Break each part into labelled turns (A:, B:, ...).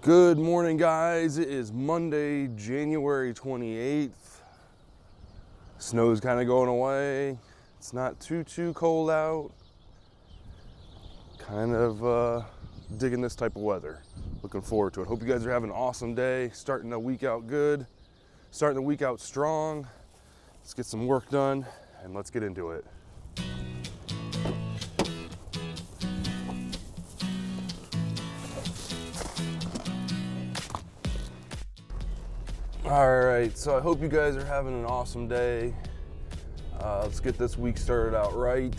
A: Good morning, guys. It is Monday, January 28th. Snow's kind of going away. It's not too cold out. Kind of digging this type of weather. Looking forward to it. Hope you guys are having an awesome day. Starting the week out good. Starting the week out strong. Let's get some work done and let's get into it. All right, so I hope you guys are having an awesome day. Let's get this week started out right.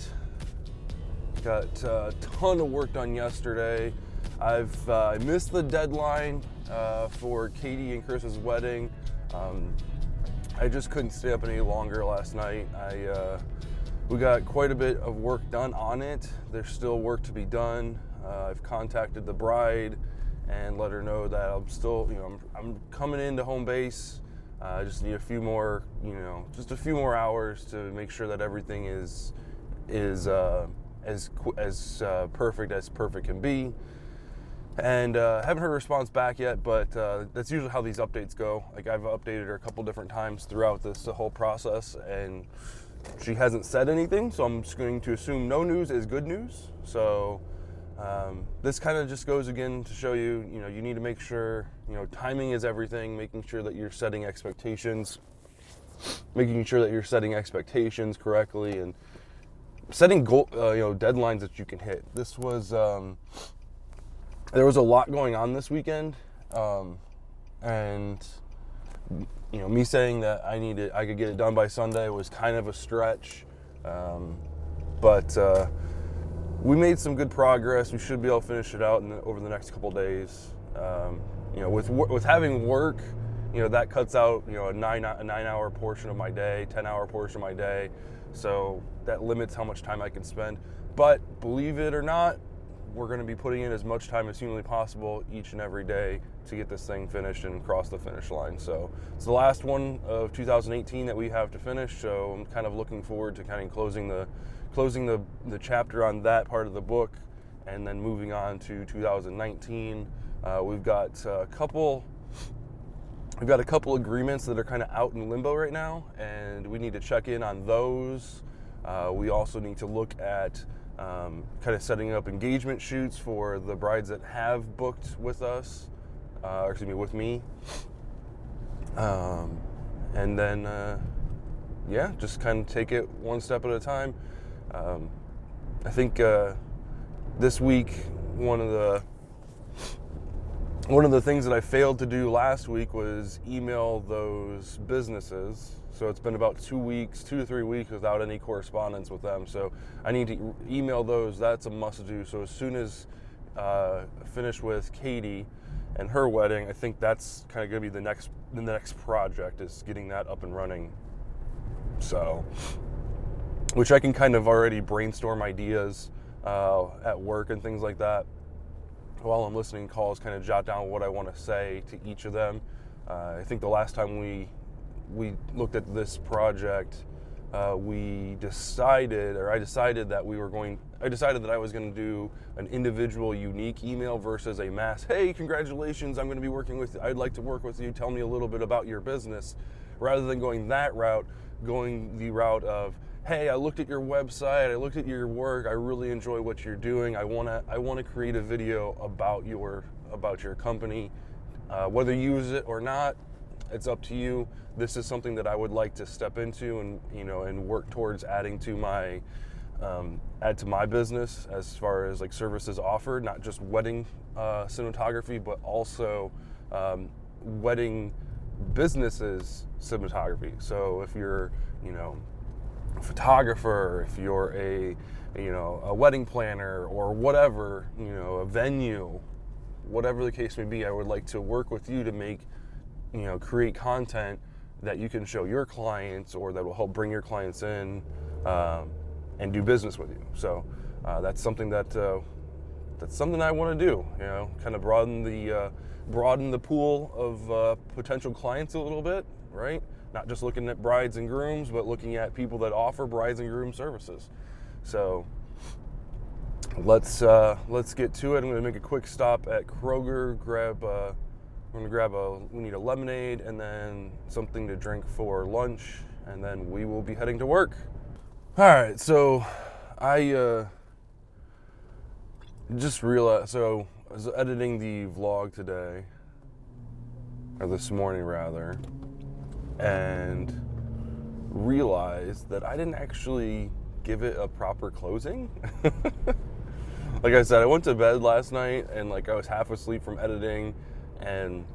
A: Got a ton of work done yesterday. I missed the deadline for Katie and Chris's wedding. I just couldn't stay up any longer last night. We got quite a bit of work done on it. There's still work to be done. I've contacted the bride and let her know that I'm still, I'm coming into home base. I just need a few more, just a few more hours to make sure that everything is as perfect as perfect can be. And haven't heard a response back yet, but that's usually how these updates go. Like, I've updated her a couple different times throughout this whole process, and she hasn't said anything, so I'm just going to assume no news is good news. So this kind of just goes again to show you, you need to make sure, timing is everything, making sure that you're setting expectations correctly, and setting goal, deadlines that you can hit. This was, there was a lot going on this weekend, and me saying that I could get it done by Sunday was kind of a stretch, but we made some good progress. We should be able to finish it out over the next couple days. With having work, that cuts out a 9-hour portion of my day, 10-hour portion of my day, so that limits how much time I can spend. But believe it or not, we're going to be putting in as much time as humanly possible each and every day to get this thing finished and cross the finish line. So it's the last one of 2018 that we have to finish, so I'm kind of looking forward to kind of closing the chapter on that part of the book, and then moving on to 2019. We've got a couple agreements that are kind of out in limbo right now, and we need to check in on those. We also need to look at kind of setting up engagement shoots for the brides that have booked with us, with me. And then, just kind of take it one step at a time. I think this week, one of the things that I failed to do last week was email those businesses. So it's been about 2 to 3 weeks without any correspondence with them. So I need to email those. That's a must do. So as soon as I finish with Katie and her wedding, I think that's kind of going to be the next project, is getting that up and running. So, which I can kind of already brainstorm ideas at work and things like that while I'm listening to calls, kind of jot down what I want to say to each of them. I think the last time we looked at this project, I decided that I was going to do an individual, unique email versus a mass, hey, congratulations, I'm going to be working with you, I'd like to work with you, tell me a little bit about your business, rather than going that route, going the route of, hey, I looked at your website, I looked at your work, I really enjoy what you're doing, I want to create a video about your company. Whether you use it or not, it's up to you. This is something that I would like to step into and work towards adding to my business, as far as like services offered, not just wedding cinematography, but also wedding businesses cinematography. So if you're a photographer, if you're a wedding planner, or whatever, a venue, whatever the case may be, I would like to work with you to make, create content that you can show your clients, or that will help bring your clients in and do business with you. So that's something that I want to do. Kind of broaden the pool of potential clients a little bit, right? Not just looking at brides and grooms, but looking at people that offer brides and groom services. So let's get to it. I'm gonna make a quick stop at Kroger, we need a lemonade and then something to drink for lunch, and then we will be heading to work. All right, so I just realized, so I was editing the vlog today, or this morning rather, and realized that I didn't actually give it a proper closing. Like I said, I went to bed last night and like I was half asleep from editing, and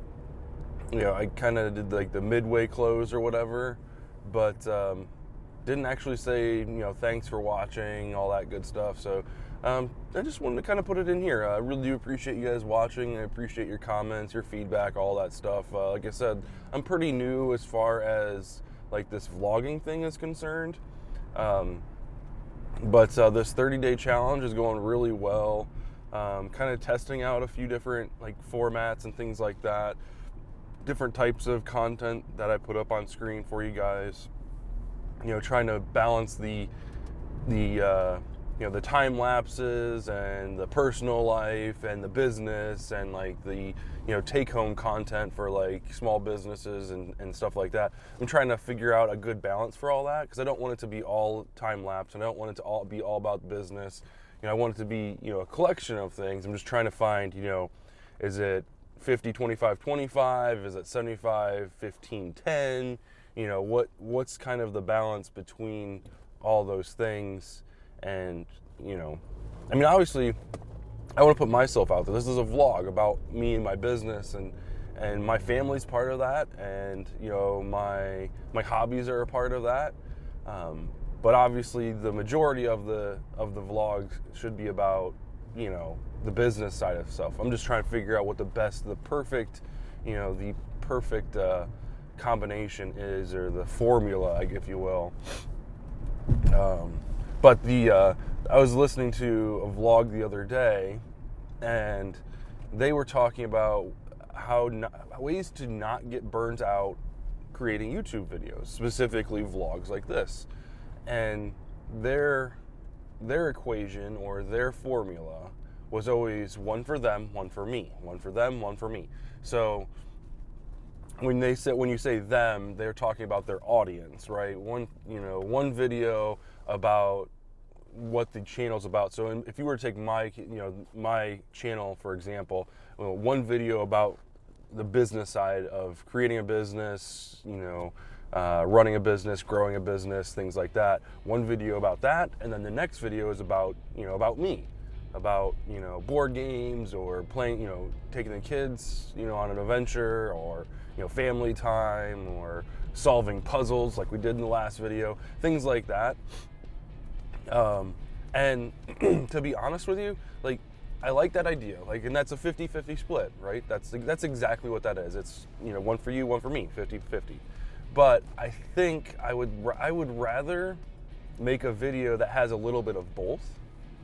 A: I kind of did like the midway close or whatever, but didn't actually say thanks for watching, all that good stuff. So I just wanted to kind of put it in here. I really do appreciate you guys watching. I appreciate your comments, your feedback, all that stuff. Like I said, I'm pretty new as far as like this vlogging thing is concerned. But this 30-day challenge is going really well. Kind of testing out a few different like formats and things like that. Different types of content that I put up on screen for you guys. Trying to balance the time lapses and the personal life and the business and like the take home content for like small businesses and stuff like that. I'm trying to figure out a good balance for all that, because I don't want it to be all time lapse and I don't want it to be all about business. I want it to be a collection of things. I'm just trying to find is it 50 25 25, is it 75 15 10? What's kind of the balance between all those things. And obviously I want to put myself out there. This is a vlog about me and my business, and my family's part of that, and my hobbies are a part of that, but obviously the majority of the vlogs should be about the business side of stuff. I'm just trying to figure out what the perfect combination is, or the formula, if you will. But I was listening to a vlog the other day, and they were talking about ways to not get burnt out creating YouTube videos, specifically vlogs like this. And their equation, or their formula, was always one for them, one for me, one for them, one for me. So when you say them, they're talking about their audience, right? One video about what the channel's about. So if you were to take my channel, for example, one video about the business side of creating a business, running a business, growing a business, things like that. One video about that, and then the next video is about me, about board games, or playing, taking the kids on an adventure, or family time, or solving puzzles like we did in the last video, things like that. And to be honest with you, like, I like that idea, like, and that's a 50-50 split, right? That's exactly what that is. It's one for you, one for me, 50-50. But I think I would rather make a video that has a little bit of both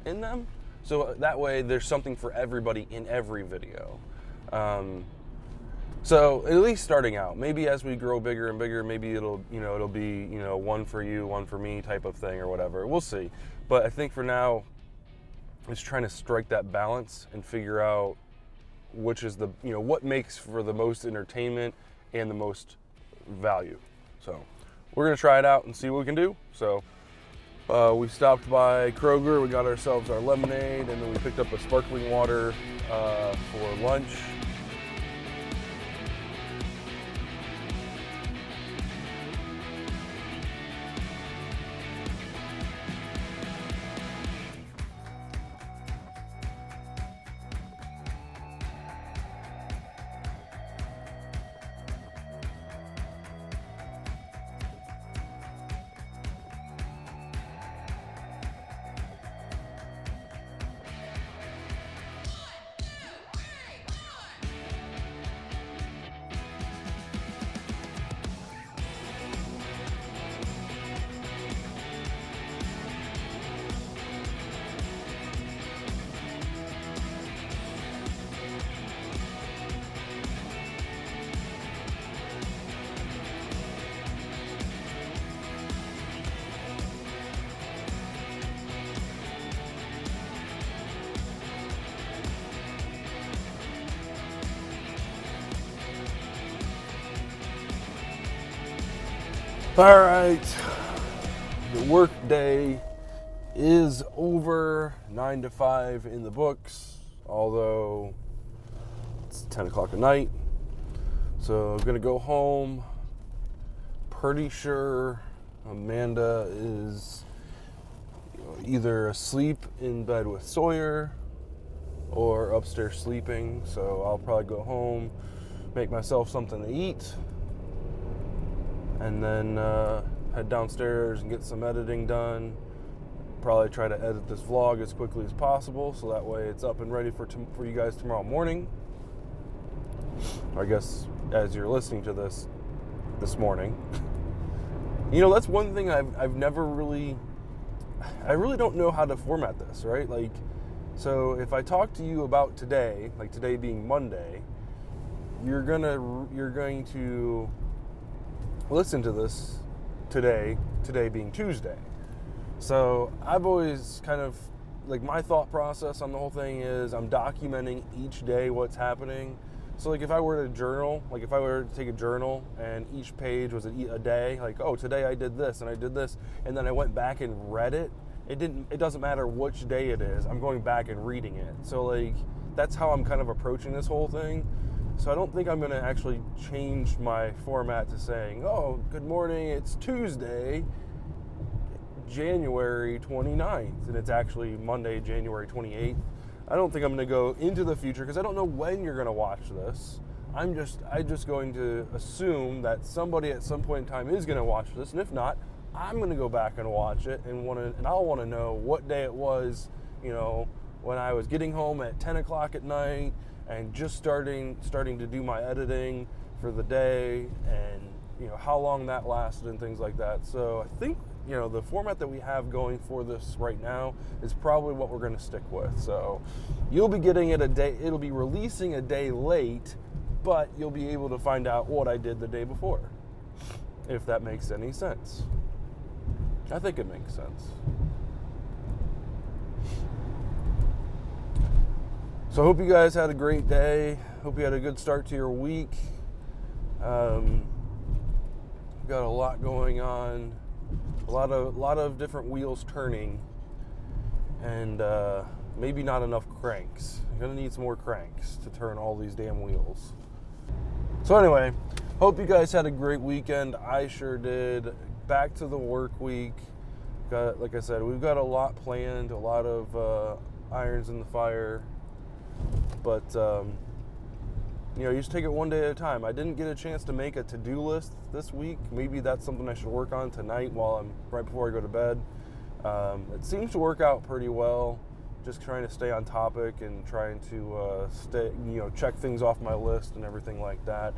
A: in them, so that way there's something for everybody in every video. So at least starting out, maybe as we grow bigger and bigger, maybe it'll be one for you, one for me type of thing, or whatever. We'll see. But I think for now, it's trying to strike that balance and figure out which is what makes for the most entertainment and the most value. So we're gonna try it out and see what we can do. So we stopped by Kroger, we got ourselves our lemonade, and then we picked up a sparkling water for lunch. All right, the work day is over. 9 to 5 in the books, although it's 10 o'clock at night. So I'm gonna go home. Pretty sure Amanda is either asleep in bed with Sawyer or upstairs sleeping. So I'll probably go home, make myself something to eat, and then head downstairs and get some editing done. Probably try to edit this vlog as quickly as possible so that way it's up and ready for you guys tomorrow morning. I guess as you're listening to this morning. You know, that's one thing I've never really, I really don't know how to format this, right? Like, so if I talk to you about today, like today being Monday, you're going to listen to this today being Tuesday. So I've always kind of, like, my thought process on the whole thing is I'm documenting each day what's happening. So like if I were to journal, like if I were to take a journal and each page was a day, like, oh, today I did this and I did this, and then I went back and read it, it doesn't matter which day it is, I'm going back and reading it. So like that's how I'm kind of approaching this whole thing. So I don't think I'm going to actually change my format to saying, oh, good morning, it's Tuesday, January 29th, and it's actually Monday, January 28th. I don't think I'm going to go into the future because I don't know when you're going to watch this. I'm just going to assume that somebody at some point in time is going to watch this, and if not, I'm going to go back and watch it and I'll want to know what day it was, you know, when I was getting home at 10 o'clock at night and just starting to do my editing for the day, and you know how long that lasted and things like that. So I think, you know, the format that we have going for this right now is probably what we're going to stick with. So you'll be getting it it'll be releasing a day late, but you'll be able to find out what I did the day before, if that makes any sense. I think it makes sense. So I hope you guys had a great day. Hope you had a good start to your week. Got a lot going on. A lot of different wheels turning, and maybe not enough cranks. You're gonna need some more cranks to turn all these damn wheels. So anyway, hope you guys had a great weekend. I sure did. Back to the work week. Like I said, we've got a lot planned, a lot of irons in the fire, but you know, you just take it one day at a time. I didn't get a chance to make a to-do list this week. Maybe that's something I should work on tonight right before I go to bed. It seems to work out pretty well. Just trying to stay on topic and trying to check things off my list and everything like that.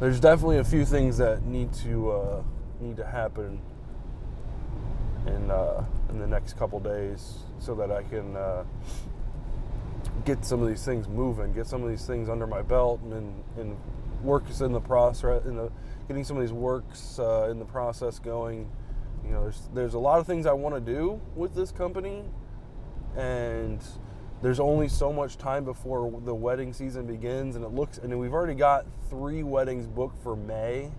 A: There's definitely a few things that need to happen in the next couple days so that I can get some of these things moving, get some of these things under my belt, and work is in the process, getting some of these works in the process going. You know, there's a lot of things I want to do with this company, and there's only so much time before the wedding season begins, and we've already got 3 weddings booked for May.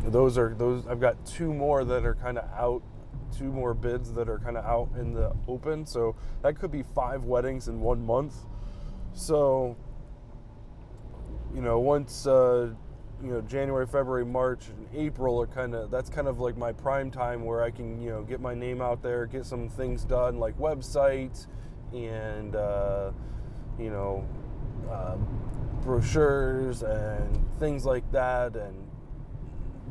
A: Those I've got 2 more that are kind of out, 2 more bids that are kind of out in the open, so that could be 5 weddings in 1 month. So, you know, once January, February, March, and April that's kind of like my prime time where I can, you know, get my name out there, get some things done like websites and brochures and things like that, and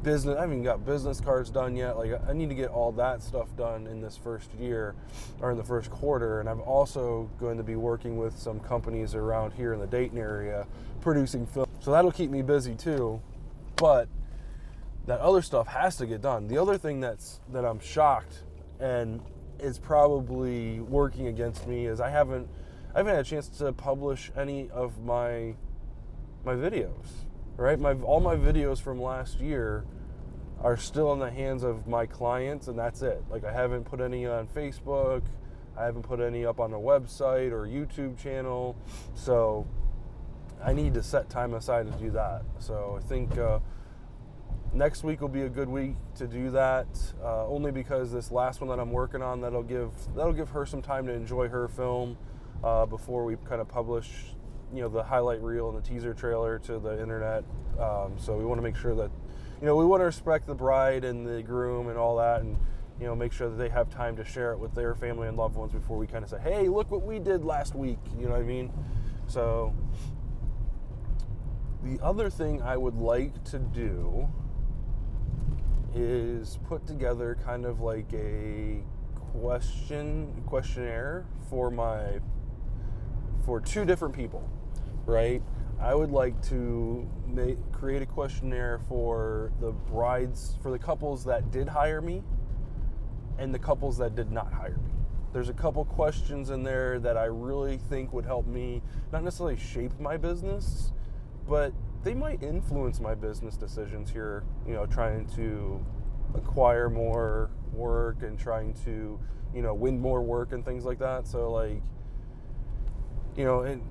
A: business. I haven't even got business cards done yet. Like, I need to get all that stuff done in this first year or in the first quarter. And I'm also going to be working with some companies around here in the Dayton area producing film. So that'll keep me busy too. But that other stuff has to get done. The other thing that I'm shocked and is probably working against me is I haven't had a chance to publish any of my videos. Right? All my videos from last year are still in the hands of my clients, and that's it. Like, I haven't put any on Facebook, I haven't put any up on a website or YouTube channel. So I need to set time aside to do that. So I think next week will be a good week to do that. Only because this last one that I'm working on, that'll give her some time to enjoy her film before we kind of publish, the highlight reel and the teaser trailer to the internet. So we want to make sure that, we want to respect the bride and the groom and all that, and make sure that they have time to share it with their family and loved ones before we kind of say, hey, look what we did last week. You know what I mean? So the other thing I would like to do is put together kind of like a questionnaire for two different people, right? I would like to create a questionnaire for the couples that did hire me and the couples that did not hire me. There's a couple questions in there that I really think would help me not necessarily shape my business, but they might influence my business decisions here, trying to acquire more work and trying to, win more work and things like that. So and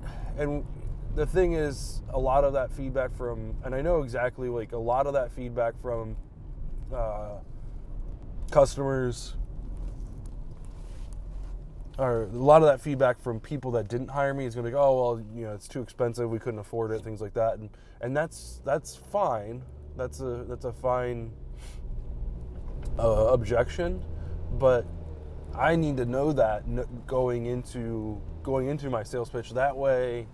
A: the thing is, a lot of that feedback and I know exactly, a lot of that feedback from customers, or a lot of that feedback from people that didn't hire me is going to go, oh, well, it's too expensive, we couldn't afford it, things like that. And that's fine. That's a fine objection, but I need to know that going into my sales pitch. That way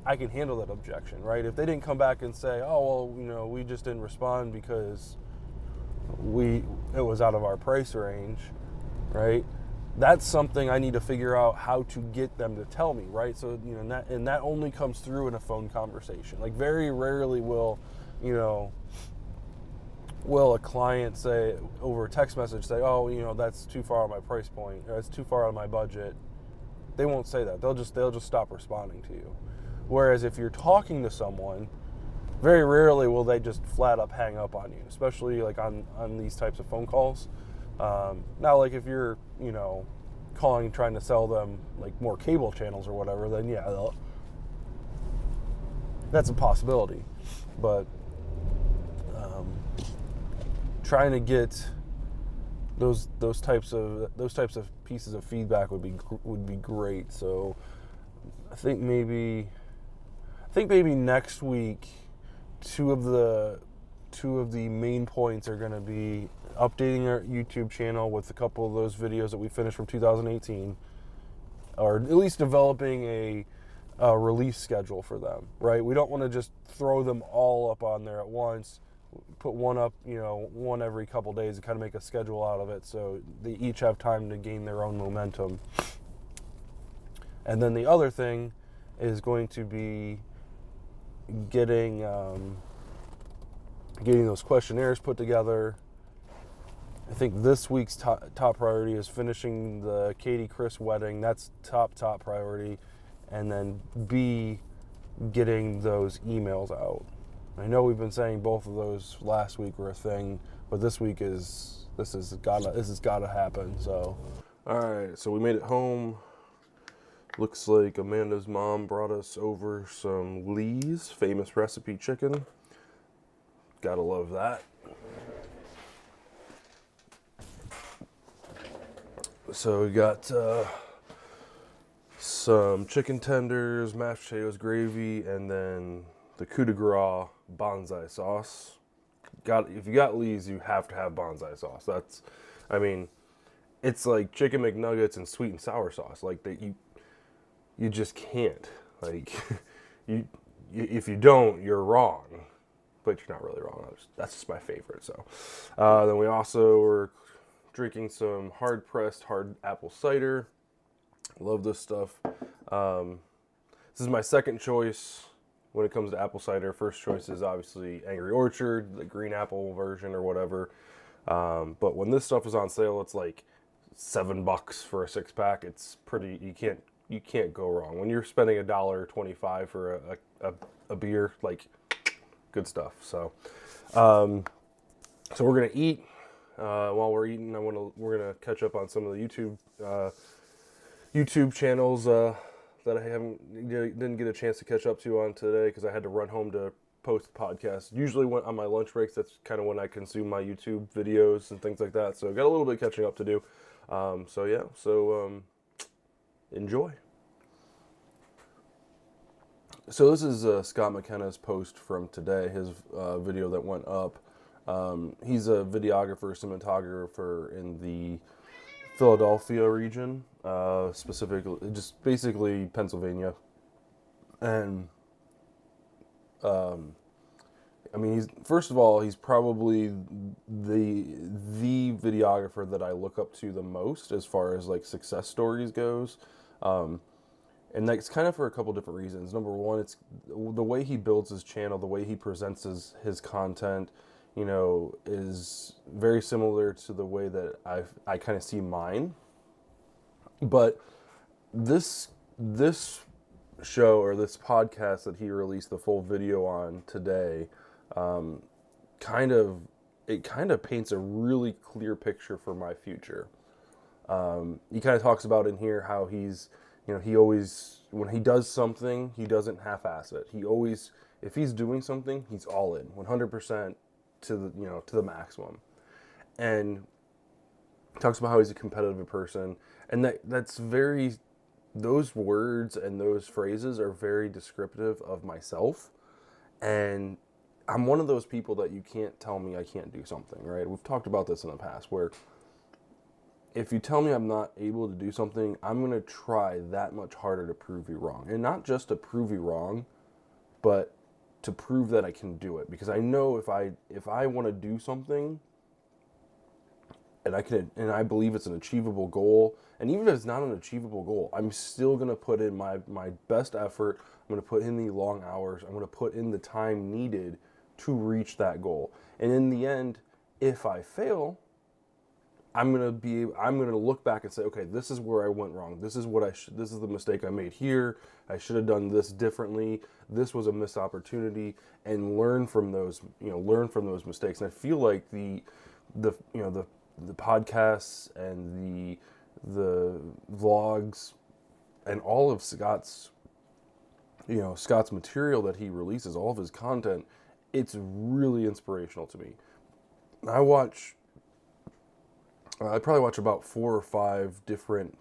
A: I can handle that objection, right? If they didn't come back and say, oh, well, we just didn't respond because it was out of our price range, right? That's something I need to figure out how to get them to tell me, right? So, and that only comes through in a phone conversation. Very rarely will a client say over a text message, say, oh, that's too far on my price point, or it's too far on my budget. They won't say that. They'll just stop responding to you. Whereas if you're talking to someone, very rarely will they just flat up hang up on you, especially on these types of phone calls. Now, if you're, calling, trying to sell them more cable channels or whatever, then yeah, that's a possibility. But trying to get those types of pieces of feedback would be great. So I think maybe next week, two of the main points are going to be updating our YouTube channel with a couple of those videos that we finished from 2018, or at least developing a release schedule for them, right? We don't want to just throw them all up on there at once. Put one up, one every couple days, and kind of make a schedule out of it so they each have time to gain their own momentum. And then the other thing is going to be getting those questionnaires put together. I think this week's top priority is finishing the Katie Chris wedding. That's top priority. And then B, getting those emails out. I know we've been saying both of those last week were a thing, but this week this has gotta happen. So, all right. So we made it home. Looks like Amanda's mom brought us over some Lee's famous recipe chicken. Gotta love that. So we got some chicken tenders, mashed potatoes, gravy, and then the coup de grace bonsai sauce. If you got Lee's, you have to have bonsai sauce. It's like chicken McNuggets and sweet and sour sauce. You just can't. If you don't, you're wrong. But you're not really wrong. That's just my favorite. So then we also were drinking some hard apple cider. Love this stuff. This is my second choice when it comes to apple cider. First choice is obviously Angry Orchard, the green apple version or whatever. But when this stuff is on sale, it's like $7 for a 6-pack. It's pretty. You can't go wrong when you're spending $1.25 for a beer. Good stuff. So we're gonna eat. While we're eating, we're gonna catch up on some of the YouTube channels that I didn't get a chance to catch up to on today because I had to run home to post the podcast. Usually when on my lunch breaks, that's kind of when I consume my YouTube videos and things like that. So got a little bit catching up to do. Enjoy. So this is Scott McKenna's post from today, his video that went up. He's a videographer, cinematographer in the Philadelphia region, specifically, just basically Pennsylvania. And, I mean, first of all, he's probably the videographer that I look up to the most as far as like success stories goes. And that's kind of for a couple different reasons. Number one, it's the way he builds his channel, the way he presents his content, is very similar to the way that I kind of see mine. But this show or this podcast that he released the full video on today, kind of paints a really clear picture for my future. He kind of talks about in here how he's, he always, when he does something, he doesn't half-ass it. He always, if he's doing something, he's all in, 100% to the maximum. And talks about how he's a competitive person, and those words and those phrases are very descriptive of myself. And I'm one of those people that you can't tell me I can't do something, right? We've talked about this in the past, where if you tell me I'm not able to do something, I'm going to try that much harder to prove you wrong. And not just to prove you wrong, but to prove that I can do it. Because I know if I want to do something, and I believe it's an achievable goal, and even if it's not an achievable goal, I'm still going to put in my best effort. I'm going to put in the long hours. I'm going to put in the time needed to reach that goal. And in the end, if I fail, I'm going to look back and say, okay, this is where I went wrong. This is this is the mistake I made here. I should have done this differently. This was a missed opportunity, and learn from those mistakes. And I feel like the podcasts and the vlogs and all of Scott's material that he releases, all of his content, it's really inspirational to me. I probably watch about 4 or 5 different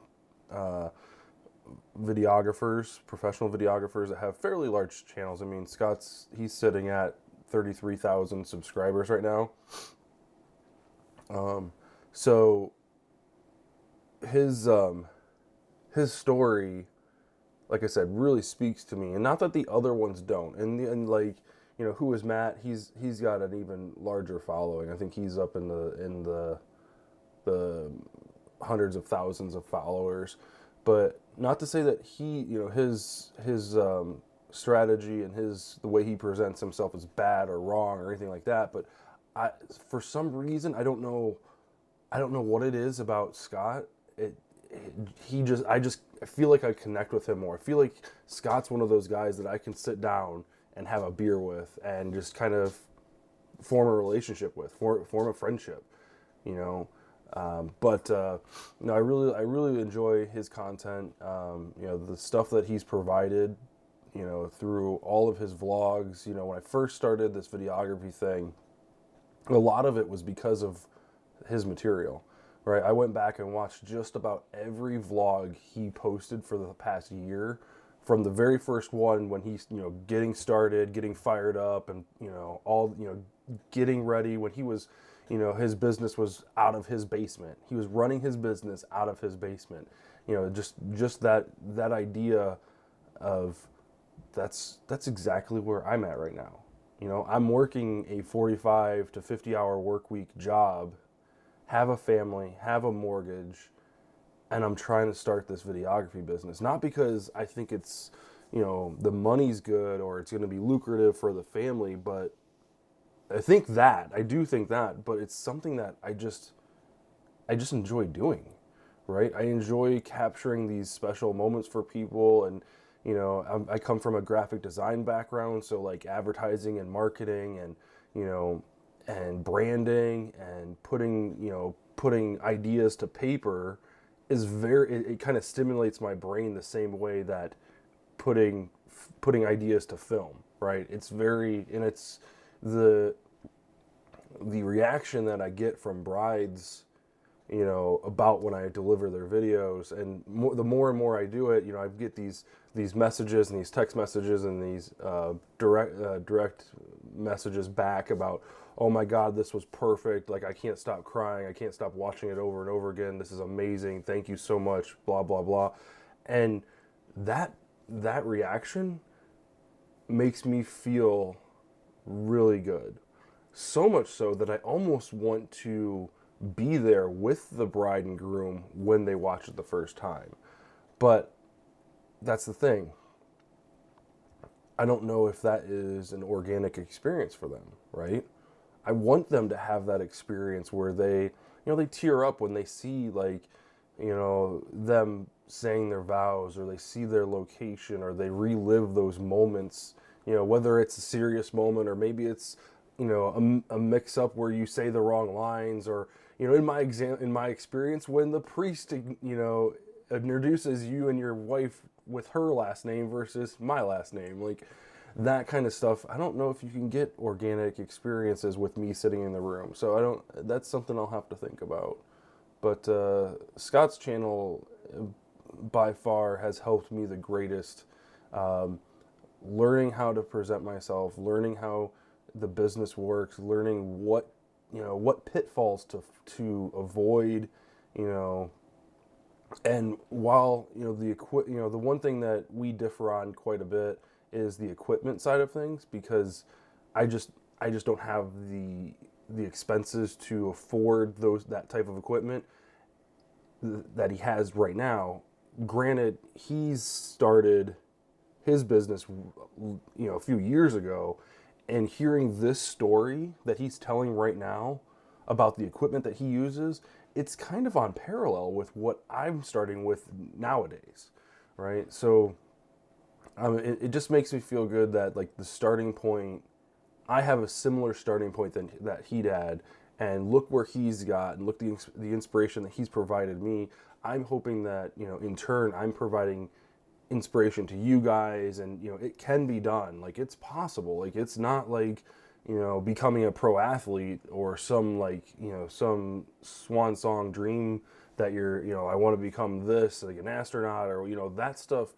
A: videographers, professional videographers that have fairly large channels. I mean, he's sitting at 33,000 subscribers right now. So his story, like I said, really speaks to me, and not that the other ones don't. And who is Matt? He's got an even larger following. I think he's up in the hundreds of thousands of followers. But not to say that his strategy and the way he presents himself is bad or wrong or anything like that. But for some reason, I don't know what it is about Scott. I feel like I connect with him more. I feel like Scott's one of those guys that I can sit down and have a beer with and just kind of form a relationship with, form a friendship, I really enjoy his content. The stuff that he's provided, through all of his vlogs. When I first started this videography thing, a lot of it was because of his material, right? I went back and watched just about every vlog he posted for the past year, from the very first one when he's, getting started, getting fired up, and, getting ready when he was, his business was out of his basement. He was running his business out of his basement. Just that idea of that's exactly where I'm at right now. I'm working a 45 to 50 hour work week job, have a family, have a mortgage, and I'm trying to start this videography business. Not because I think it's, the money's good or it's going to be lucrative for the family, but I do think that, but it's something that I just enjoy doing, right? I enjoy capturing these special moments for people. And, I come from a graphic design background, so like advertising and marketing and, and branding and putting ideas to paper is it kind of stimulates my brain the same way that putting ideas to film, right? It's very, and it's the reaction that I get from brides, about when I deliver their videos, and the more and more I do it, I get these messages and these text messages and these direct messages back about, oh my God, this was perfect. Like, I can't stop crying. I can't stop watching it over and over again. This is amazing. Thank you so much. Blah, blah, blah. And that reaction makes me feel really good. So much so that I almost want to be there with the bride and groom when they watch it the first time. But that's the thing. I don't know if that is an organic experience for them, right? I want them to have that experience where they tear up when they see, like, them saying their vows, or they see their location, or they relive those moments, whether it's a serious moment, or maybe it's, a mix up where you say the wrong lines, or, in my experience, when the priest, introduces you and your wife with her last name versus my last name, like that kind of stuff. I don't know if you can get organic experiences with me sitting in the room. So that's something I'll have to think about. But Scott's channel by far has helped me the greatest. Learning how to present myself, learning how the business works, learning what pitfalls to avoid, and while the one thing that we differ on quite a bit is the equipment side of things, because I just don't have the expenses to afford that type of equipment that he has right now. Granted, he's started his business a few years ago, and hearing this story that he's telling right now about the equipment that he uses, it's kind of on parallel with what I'm starting with nowadays, right? So it just makes me feel good that, like, the starting point, I have a similar starting point that he'd had, and look where he's got, and look the inspiration that he's provided me. I'm hoping that, in turn, I'm providing inspiration to you guys, and it can be done. Like, it's possible. Like, it's not like becoming a pro athlete or some, like, some swan song dream that I want to become this, like an astronaut, or that stuff.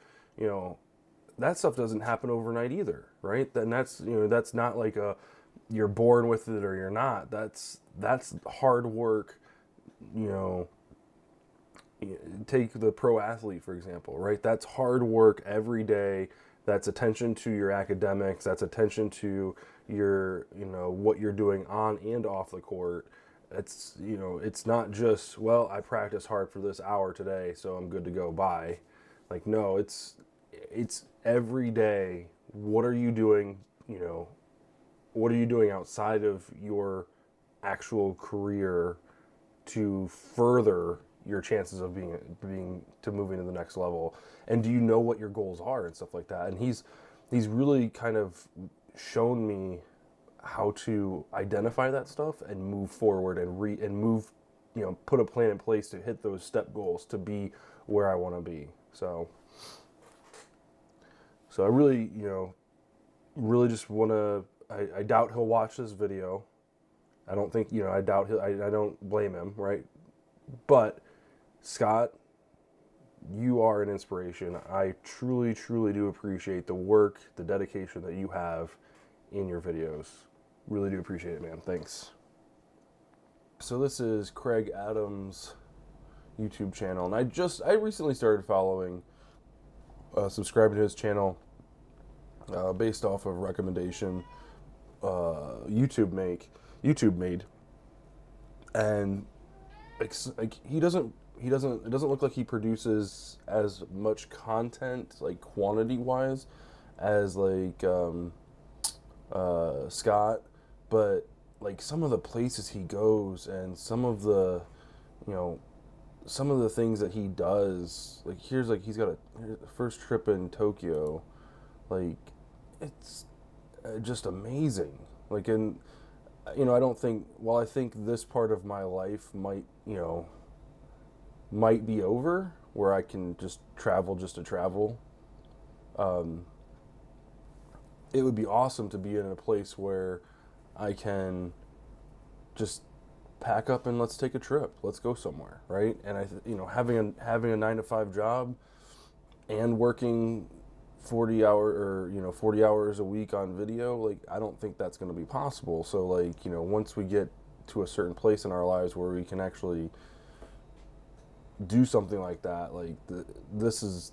A: That stuff doesn't happen overnight either, right? Then that's not like you're born with it or you're not. That's hard work. Take the pro athlete, for example, right? That's hard work every day. That's attention to your academics. That's attention to your, what you're doing on and off the court. It's, it's not just, well, I practice hard for this hour today, so I'm good to go. Bye. Like, no, it's every day. What are you doing? What are you doing outside of your actual career to further your chances of moving to the next level? And do you know what your goals are and stuff like that? And he's really kind of shown me how to identify that stuff and move forward and move, put a plan in place to hit those step goals to be where I want to be. So I really, really just want to, I doubt he'll watch this video. I don't think, I doubt I don't blame him, right? But Scott, you are an inspiration. I truly, truly do appreciate the work, the dedication that you have in your videos. Really do appreciate it, man. Thanks. So this is Craig Adams' YouTube channel, and I recently started following, subscribing to his channel, based off of recommendation YouTube made, and it doesn't look like he produces as much content, like quantity wise, as like Scott, but like some of the places he goes and some of the things that he does, like here's he's got a first trip in Tokyo, like it's just amazing. Like, and I don't think, while I think this part of my life might be over, where I can just travel just to travel, it would be awesome to be in a place where I can just pack up and let's take a trip. Let's go somewhere, right? And having a 9 to 5 job and working 40 hours a week on video, like I don't think that's going to be possible. So like, once we get to a certain place in our lives where we can actually do something like that, like this is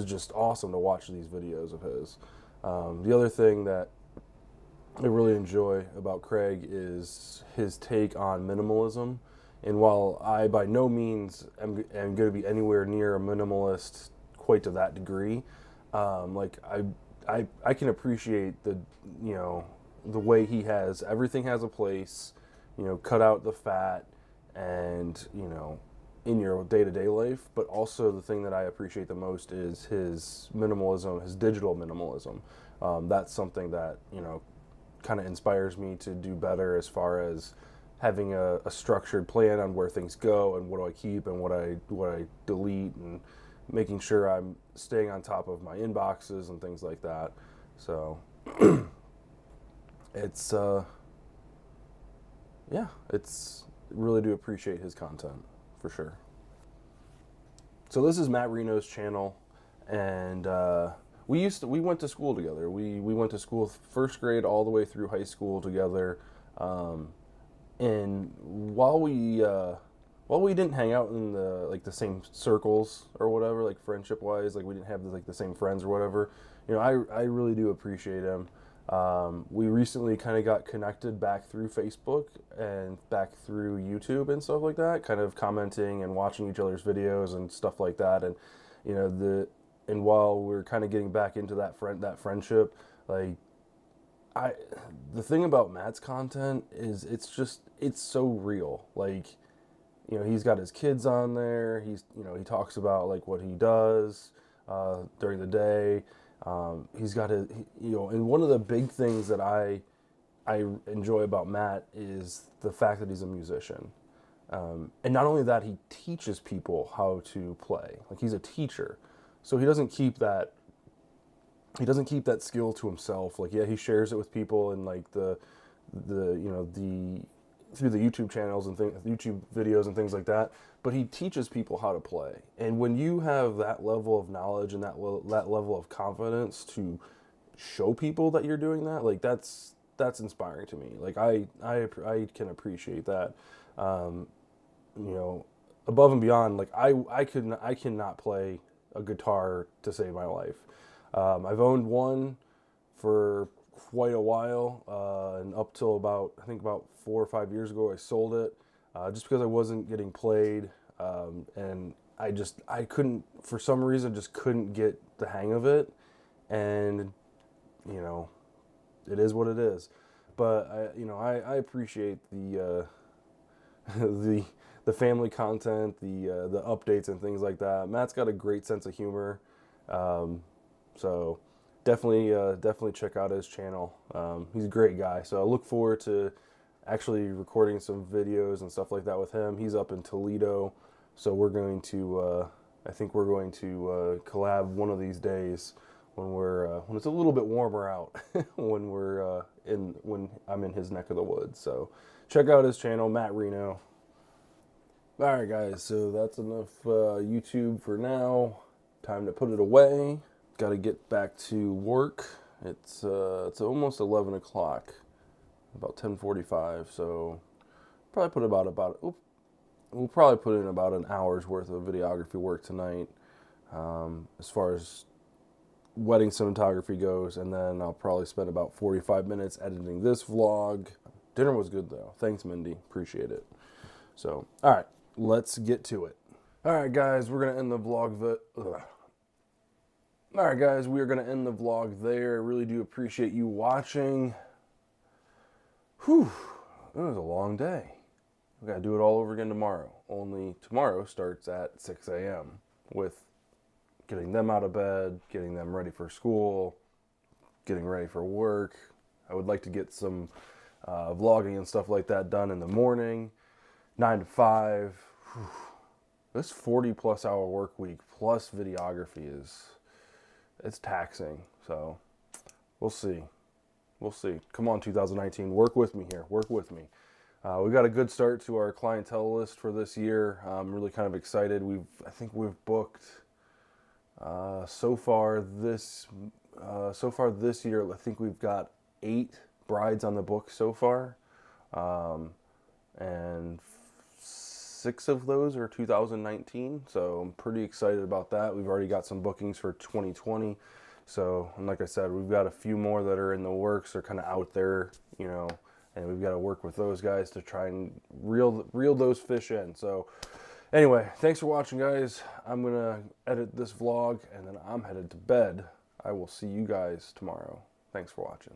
A: just awesome to watch these videos of his. The other thing that I really enjoy about Craig is his take on minimalism. And while I by no means am going to be anywhere near a minimalist quite to that degree, like I can appreciate the way he has everything has a place, cut out the fat, and in your day-to-day life. But also the thing that I appreciate the most is his minimalism, his digital minimalism. That's something that kind of inspires me to do better as far as having a structured plan on where things go and what do I keep and what I delete, and making sure I'm staying on top of my inboxes and things like that. So it's really do appreciate his content for sure. So this is Matt Reno's channel, and we went to school together. We went to school first grade all the way through high school together. And while we didn't hang out in the same circles or whatever, like friendship wise, like we didn't have the same friends or whatever, I really do appreciate him. We recently kind of got connected back through Facebook and back through YouTube and stuff like that, kind of commenting and watching each other's videos and stuff like that. And and while we're kind of getting back into that friendship, like the thing about Matt's content is it's so real. Like, he's got his kids on there. He talks about like what he does during the day. He's got and one of the big things that I enjoy about Matt is the fact that he's a musician. And not only that, he teaches people how to play. Like, he's a teacher. So he doesn't keep that skill to himself. Like, yeah, he shares it with people and like the through the YouTube channels and YouTube videos and things like that. But he teaches people how to play. And when you have that level of knowledge and that level of confidence to show people that you're doing that, like that's inspiring to me. Like I can appreciate that. Above and beyond, like I cannot play a guitar to save my life. I've owned one for quite a while, and up till about 4 or 5 years ago, I sold it just because I wasn't getting played, and I couldn't, for some reason, just couldn't get the hang of it, and it is what it is. But I appreciate the the family content, the updates and things like that. Matt's got a great sense of humor, so definitely check out his channel. He's a great guy. So I look forward to actually recording some videos and stuff like that with him. He's up in Toledo, so we're going to I think we're going to collab one of these days when it's a little bit warmer out, when I'm in his neck of the woods. So check out his channel, Matt Reno. All right, guys, so that's enough YouTube for now. Time to put it away. Got to get back to work. It's almost 11 o'clock, about 10:45. So we'll probably put in about an hour's worth of videography work tonight, as far as wedding cinematography goes, and then I'll probably spend about 45 minutes editing this vlog. Dinner was good though. Thanks, Mindy. Appreciate it. So, all right, let's get to it. All right, guys, we're gonna end the vlog. All right, guys, we are gonna end the vlog there. I really do appreciate you watching. Whew, it was a long day. We gotta do it all over again tomorrow. Only tomorrow starts at 6 a.m. with getting them out of bed, getting them ready for school, getting ready for work. I would like to get some vlogging and stuff like that done in the morning, 9 to 5. Whew. This 40-plus hour work week plus videography it's taxing. So we'll see. We'll see. Come on, 2019. Work with me here. Work with me. We got a good start to our clientele list for this year. I'm really kind of excited. I think we've booked so far this year. I think we've got 8 brides on the book so far, and 6 of those are 2019. So I'm pretty excited about that. We've already got some bookings for 2020. So, and like I said, we've got a few more that are in the works. They're kind of out there, you know, and we've got to work with those guys to try and reel those fish in. So anyway, thanks for watching, guys. I'm going to edit this vlog and then I'm headed to bed. I will see you guys tomorrow. Thanks for watching.